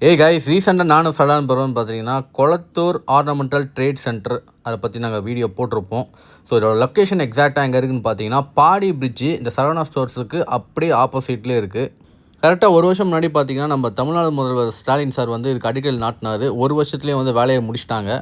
ஏய் கைஸ், ரீசெண்டாக நானும் ஃபெலான் பருவம்னு பார்த்தீங்கன்னா கொளத்தூர் ஆர்னமெண்டல் ட்ரேட் சென்டர் அதை பற்றி நாங்கள் வீடியோ போட்டிருப்போம். ஸோ இதோட லொக்கேஷன் எக்ஸாக்டாக எங்கே இருக்குதுன்னு பார்த்தீங்கன்னா பாடி பிரிட்ஜு இந்த சரவணா ஸ்டோர்ஸுக்கு அப்படியே ஆப்போசிட்லேயே இருக்குது. கரெக்டாக ஒரு வருஷம் முன்னாடி பார்த்தீங்கன்னா நம்ம தமிழ்நாடு முதல்வர் ஸ்டாலின் சார் வந்து இதுக்கு அடிக்கல் நாட்டினார். ஒரு வருஷத்துலேயே வந்து வேலையை முடிச்சிட்டாங்க.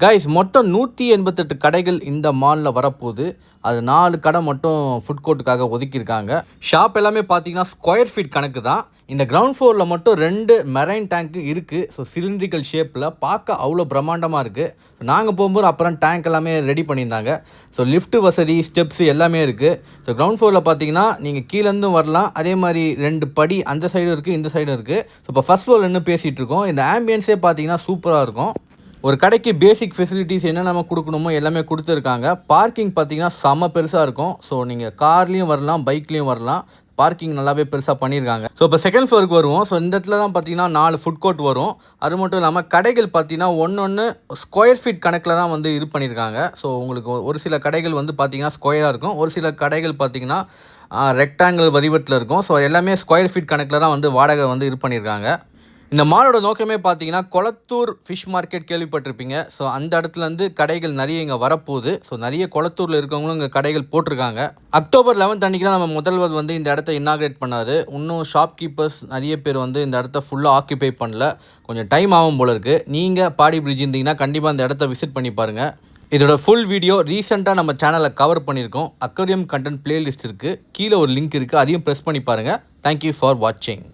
கைஸ், மொத்தம் 188 கடைகள் இந்த மாலில் வரப்போகுது. அது 4 கடை மட்டும் ஃபுட் கோர்ட்டுக்காக ஒதுக்கியிருக்காங்க. ஷாப் எல்லாமே பார்த்தீங்கன்னா ஸ்கொயர் ஃபீட் கணக்கு தான். இந்த கிரவுண்ட் ஃப்ளோரில் மட்டும் 2 மெரைன் டேங்க்கு இருக்குது. ஸோ சிலிண்ட்ரிக்கல் ஷேப்பில் பார்க்க அவ்வளோ பிரம்மாண்டமாக இருக்குது. நாங்கள் போகும்போது அப்புறம் டேங்க் எல்லாமே ரெடி பண்ணியிருந்தாங்க. ஸோ லிஃப்ட் வசதி, ஸ்டெப்ஸ் எல்லாமே இருக்குது. ஸோ கிரவுண்ட் ஃப்ளோரில் பார்த்தீங்கன்னா நீங்கள் கீழேருந்தும் வரலாம். அதே மாதிரி 2 படி அந்த சைடும் இருக்குது, இந்த சைடும் இருக்குது. ஸோ இப்போ ஃபஸ்ட் ஃப்ளோரில் நின்று பேசிகிட்டு இருக்கோம். இந்த ஆம்பியன்ஸே பார்த்தீங்கன்னா சூப்பராக இருக்கும். ஒரு கடைக்கு பேசிக் ஃபெசிலிட்டிஸ் என்ன நம்ம கொடுக்கணுமோ எல்லாமே கொடுத்துருக்காங்க. பார்க்கிங் பார்த்தீங்கன்னா செம்ம பெருசாக இருக்கும். ஸோ நீங்கள் கார்லேயும் வரலாம், பைக்லேயும் வரலாம். பார்க்கிங் நல்லாவே பெருசாக பண்ணியிருக்காங்க. ஸோ இப்போ செகண்ட் ஃப்ளோருக்கு வருவோம். ஸோ இந்த இடத்துல தான் பார்த்தீங்கன்னா 4 ஃபுட் கோர்ட் வரும். அது மட்டும் இல்லாமல் கடைகள் பார்த்தீங்கன்னா ஒன்று ஸ்கொயர் ஃபீட் கணக்கில் தான் வந்து இது பண்ணியிருக்காங்க. ஸோ உங்களுக்கு ஒரு சில கடைகள் வந்து பார்த்தீங்கன்னா ஸ்கொயராக இருக்கும், ஒரு சில கடைகள் பார்த்தீங்கன்னா ரெக்டாங்கிள் வடிவத்தில் இருக்கும். ஸோ எல்லாமே ஸ்கொயர் ஃபீட் கணக்கில் தான் வந்து வாடகை வந்து இது பண்ணியிருக்காங்க. இந்த மாலோட நோக்கமே பார்த்தீங்கன்னா கொளத்தூர் ஃபிஷ் மார்க்கெட் கேள்விப்பட்டிருப்பீங்க. ஸோ அந்த இடத்துலேருந்து கடைகள் நிறைய இங்கே வரப்போகுது. ஸோ நிறைய கொளத்தூரில் இருக்கவங்களும் இங்கே கடைகள் போட்டிருக்காங்க. அக்டோபர் 11 அன்றைக்கி தான் நம்ம முதல்வர் வந்து இந்த இடத்த இன்னாக்ரேட் பண்ணார். இன்னும் ஷாப்கீப்பர்ஸ் நிறைய பேர் வந்து இந்த இடத்த ஃபுல்லாக ஆக்கியபை பண்ணல. கொஞ்சம் டைம் ஆகும் போல இருக்குது. நீங்கள் பாடி பிரிட்ஜ் இருந்தீங்கன்னா கண்டிப்பாக இந்த இடத்த விசிட் பண்ணி பாருங்கள். இதோட ஃபுல் வீடியோ ரீசெண்டாக நம்ம சேனலில் கவர் பண்ணியிருக்கோம். அக்வேரியம் கண்டென்ட் பிளேலிஸ்ட் இருக்குது, கீழே ஒரு லிங்க் இருக்குது, அதையும் ப்ரெஸ் பண்ணி பாருங்கள். தேங்க்யூ ஃபார் வாட்சிங்.